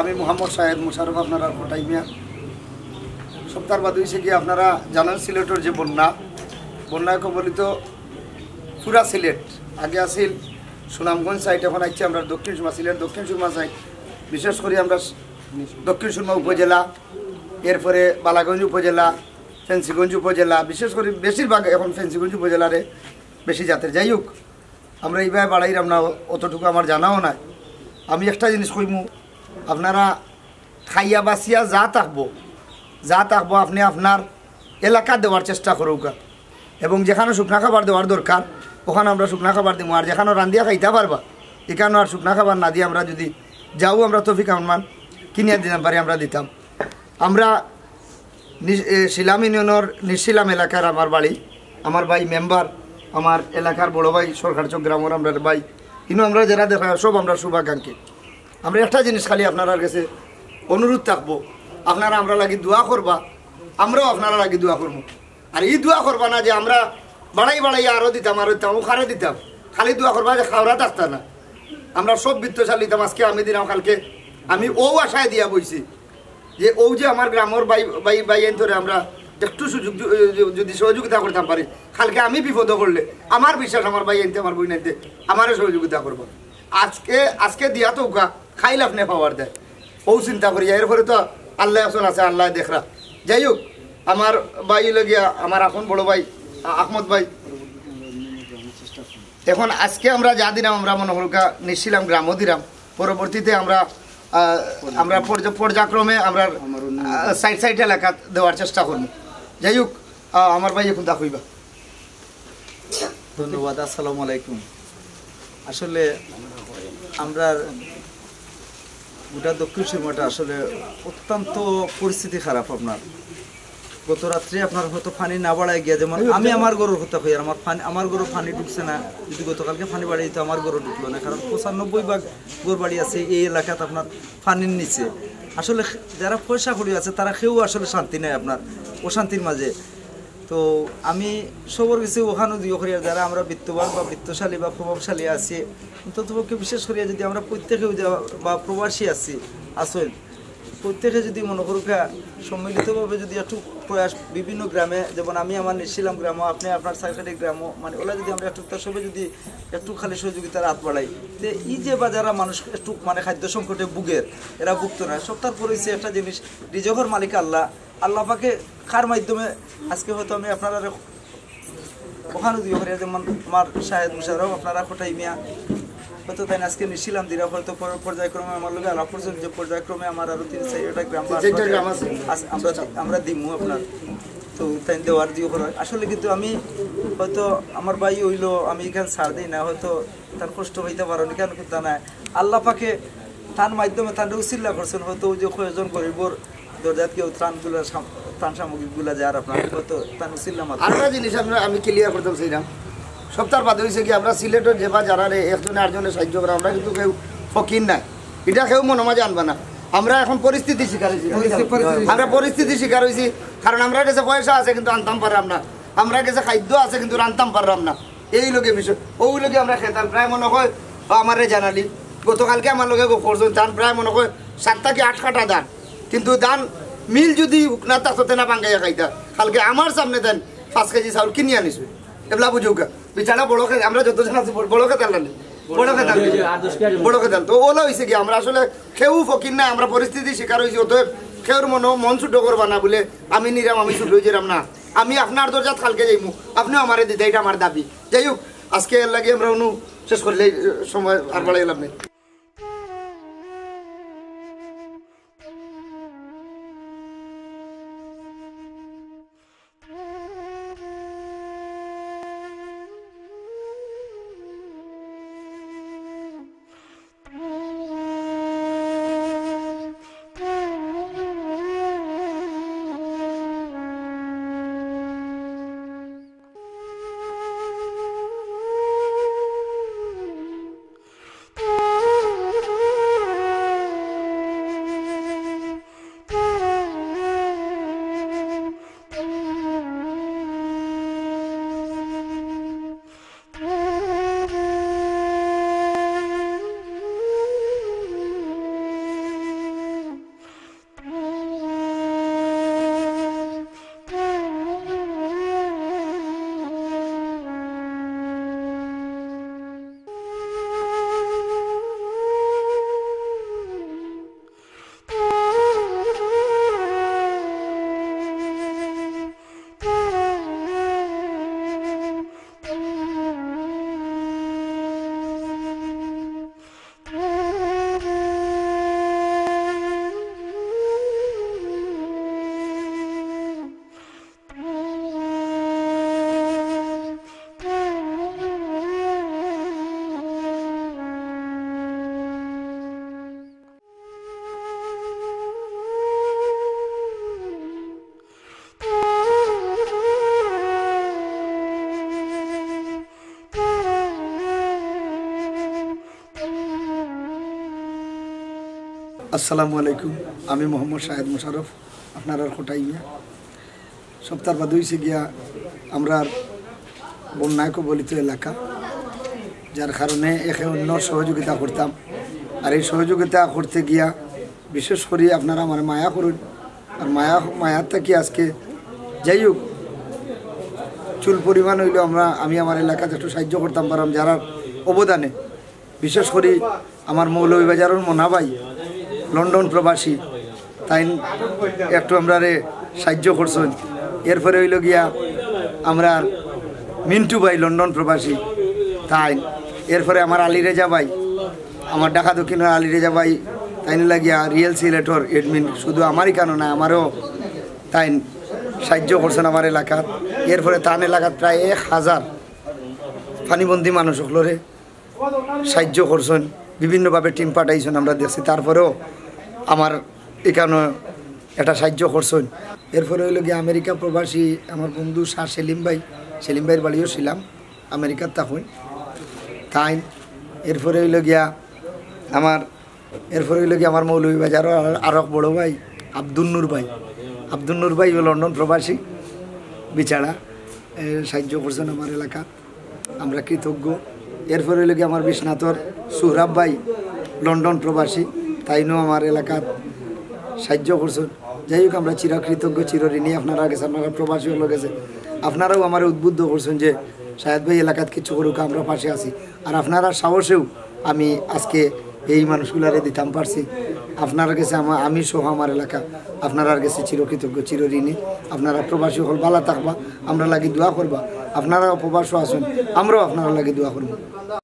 আমি মোহাম্মদ শাহেদ মুশারফ আপনারা কোটাই মিয়া। সপ্তাহ বাদ হয়েছে কি আপনারা জানেন সিলেটের যে বন্যায় কবলিত পুরা সিলেট আগে আসিল সুনামগঞ্জ সাইড, এখন আসছে আমরা দক্ষিণ সুরমা, সিলেট দক্ষিণ সুরমা সাইড। বিশেষ করে আমরা দক্ষিণ সুরমা উপজেলা, এরপরে বালাগঞ্জ উপজেলা, ফেন্সিগঞ্জ উপজেলা, বিশেষ করে বেশিরভাগ এখন ফেন্সিগঞ্জ উপজেলারে বেশি জাতের। যাই হোক, আমরা এইভাবে বাড়াইলাম না, অতটুকু আমার জানাও নাই। আমি একটা জিনিস কইমু, আপনারা খাইয়া বাসিয়া যা থাকবো আপনি আপনার এলাকা দেওয়ার চেষ্টা করুকা, এবং যেখানে শুকনা খাবার দেওয়ার দরকার ওখানে আমরা শুকনা খাবার দিব। আর যেখানে রান্ধিয়া খাইতে পারবা এখানে আর শুকনা খাবার না দিয়ে আমরা যদি যাও, আমরা তফিক আহমান কিনিয়া দিতাম পারি, আমরা দিতাম। আমরা শিলাম ইউনিয়নের নিশিলাম এলাকার আমার বাড়ি, আমার ভাই মেম্বার, আমার এলাকার বড় ভাই সরকার চক গ্রামের আমরা ভাই, কিন্তু আমরা যারা দেখা সব আমরা শুভাকাঙ্ক্ষী। আমরা একটা জিনিস খালি আপনার কাছে অনুরোধ থাকবো, আপনারা আমরা লাগি দোয়া করবা, আমরাও আপনারা লাগি দোয়া করবো। আর এই দোয়া করবা না যে আমরা বাড়াই আরও দিতাম ওখানে দিতাম, খালি দোয়া করবা যে খাওয়া থাকতা না। আমরা সব বৃত্তশালী দিতাম, আজকে আমি দিলাম, কালকে আমি আশায় দিয়া বইছি যে যে আমার গ্রামের বাই ধরে আমরা একটু সুযোগ যদি সহযোগিতা করতাম পারি, কালকে আমি বিপদ করলে আমার বিশ্বাস আমার ভাই আনতে আমার বই নাইতে আমারও সহযোগিতা করবো। আজকে দিয়া তো খাইলে আপনি পাওয়ার দেয়, চিন্তা করি। এরপরে তো আল্লাহ আসন আছে, আল্লাহ দেখরা। যাই হোক, আমার ভাই লগিয়া আমার এখন বড় ভাই আহমদ ভাই, এখন আজকে আমরা যা দিলাম আমরা মনে হলকা নিশ্চিলাম গ্রামও দিলাম, পরবর্তীতে আমরা পর্যায়ক্রমে আমরা সাইড এলাকা দেওয়ার চেষ্টা করব। যাই হোক, আমার ভাই এখন দেখইবা। ধন্যবাদ। আসসালামু আলাইকুম। আসলে আমরা গোটা দক্ষিণ সুরমাটা আসলে অত্যন্ত পরিস্থিতি খারাপ। আপনার গত রাত্রে আপনার হয়তো পানি না বাড়ায় গিয়া, যেমন আমি আমার গরুর হত্যা হই, আমার গরু পানি ঢুকছে না। যদি গতকালকে পানি বাড়িয়ে দিত আমার গরু ঢুকলো না, কারণ 95 গরু বাড়ি আছে এই এলাকাতে আপনার পানির নিচে। আসলে যারা পয়সা করি আছে তারা কেউ আসলে শান্তি নেই, আপনার অশান্তির মাঝে। তো আমি সবর কিছু ওখানে দিও করি, যারা আমরা বিত্তবান বা বৃত্তশালী বা প্রভাবশালী আছি, অন্ততপক্ষে বিশেষ করিয়া যদি আমরা প্রত্যেকেও বা প্রবাসী আছি আসল প্রত্যেকে যদি মনে করুকা সম্মিলিতভাবে যদি একটু প্রয়াস বিভিন্ন গ্রামে, যেমন আমি আমার নিশ্চিলাম গ্রাম, আপনি আপনার সাইকেলের গ্রাম, মানে ওরা যদি আমরা একটু তার সবে যদি একটু খালি সহযোগিতার হাত বাড়াই, তো এই যে বা যারা মানুষ একটু মানে খাদ্য সংকটে ভুগের, এরা ভুগতো না। সপ্তাহ পরেছে একটা জিনিস, রিজকের মালিক আল্লাহ পাকে খার মাধ্যমে আজকে হয়তো আমি আপনারা ওখানে দিয়ে করি, যেমন আমার শাহেদ মুশারফ, আপনারা কোটাই মিয়া হয়তো তাই আজকে নিশ্চিলাম দিরা, হয়তো পর্যায়ক্রমে আমার লোক আলাপ যে পর্যায়ক্রমে আমার আরো 3-4টা গ্রাম আমরা দিমু আপনার। তো তাই দেওয়ার দিয়ে হয় আসলে, কিন্তু আমি হয়তো আমার ভাই হইলো আমি এখানে ছাড় দিই না, হয়তো তার কষ্ট হইতে পারো না, কেন কিন্তু না আল্লাহ পাকে তার মাধ্যমে তার উচিল্লা করছেন। হয়তো ওই যে কয়েকজন গরিবর দরজাত কেউ ত্রাণ সামগ্রীগুলা যায়, আর আপনার হয়তো তার উচিল্লা মাত্র। আরেকটা জিনিস আমি ক্লিয়ার করতাম সেইরাম, সপ্তাহ বাদ হয়েছে কি আমরা সিলেটের যে বা যারা একজনে আটজনে সাহায্য করে, আমরা কিন্তু কেউ ফকির নাই, এটা কেউ মনে মাঝে আনবা না। আমরা এখন পরিস্থিতি শিকার হয়েছি, আমরা পরিস্থিতি শিকার হয়েছি, কারণ আমরা কাছে পয়সা আছে কিন্তু আনতাম পারলাম না, আমরা কাছে খাদ্য আছে কিন্তু রানতাম পারলাম না। এই লোকে বিষয় ওই লোকে আমরা খেতাম প্রায় মনে হয় আমারে জানালি গতকালকে আমার লোকে করছেন ধান প্রায় মনে হয় 7 থেকে 8 কাটা ধান, কিন্তু ধান মিল যদি না তাতে না বাঙ্গাইয়া খাইতা, কালকে আমার সামনে দেন 5 কেজি চাউল কিনে আনিছো, এগুলা বুঝুকা বিচারা বড় খেতে আমরা যতজন আছি বড় খেতাল না বড় খেতাল। তো ওলা হয়েছে কি আমরা আসলে কেউ ফকির নাই, আমরা পরিস্থিতি শিকার হয়েছি। অতএব কেউর মন ছুটো করবা না বলে আমি নিরাম, আমি ছুটো হয়েছিলাম না, আমি আপনার দরজাত কালকে যাইমু, আপনিও আমারে দিতে, এটা আমার দাবি। যাই হোক, আজকে এর লাগে আমরা শেষ করলে সময় আর বাড়াইলাম না। আসসালামু আলাইকুম। আমি মোহাম্মদ শাহেদ মুশারফ, আপনার কোটাই মিয়া। সপ্তাহ বাদ হয়েছে গিয়া আমরা বন্যায় কবলিত এলাকা, যার কারণে একে অন্য সহযোগিতা করতাম। আর এই সহযোগিতা করতে গিয়া বিশেষ করে আপনারা আমার মায়া করুন। আর মায়ার থাকি আজকে যাই হোক চুল পরিমাণ হইলেও আমি আমার এলাকাতে একটু সাহায্য করতাম পারলাম, যারা অবদানে বিশেষ করে আমার মৌলভীবাজারের মোনা ভাই লন্ডন প্রবাসী, তাই একটু আমরা সাহায্য করছেন। এরপরে হইল গিয়া আমরা মিন্টু ভাই লন্ডন প্রবাসী, তাই এরপরে আমার আলী রেজা ভাই, আমার ঢাকা দক্ষিণের আলী রেজা ভাই, তাই লাগিয়া রিয়েল সিলেটর এডমিন, শুধু আমারই কেন না আমারও তাই সাহায্য করছেন আমার এলাকার। এরপরে তান এলাকার প্রায় 1000 পানিবন্দী মানুষ সকলরে সাহায্য করছেন, বিভিন্নভাবে টিম পাঠাইছেন আমরা দেখছি। তারপরেও আমার এখানে একটা সাহায্য করছেন। এরপরে হইল গিয়ে আমেরিকা প্রবাসী আমার বন্ধু শাহ সেলিম ভাইয়ের বাড়িও ছিলাম, আমেরিকার তখন তাই। এরপরে হইল গিয়া আমার মৌলভীবাজার আরো বড় ভাই আব্দুল নূর ভাই লন্ডন প্রবাসী, বিচারা সাহায্য করছেন আমার এলাকা, আমরা কৃতজ্ঞ। এরপরে হইল গিয়ে আমার বিশ্বনাথর সুহরাব ভাই লন্ডন প্রবাসী, তাইনও আমার এলাকার সাহায্য করছেন। যাই হোক আমরা চিরকৃতজ্ঞ, চিরঋণী। আপনারা গেছে, আপনারা প্রবাসী হলো গেছে, আপনারাও আমার উদ্বুদ্ধ করছেন যে শাহেদ ভাই এলাকাত কিছু করুক, আমরা পাশে আছি। আর আপনারা সাহসেও আমি আজকে এই মানুষগুলারে দিতাম পারছি। আপনার কাছে আমি সহ আমার এলাকা আপনার কাছে চিরকৃতজ্ঞ, চিরঋণী। আপনারা প্রবাসী হল ভালো থাকবা, আমরা লাগি দোয়া করবা। আপনারাও প্রবাসী আসুন, আমরাও আপনারা লাগি দোয়া করবো।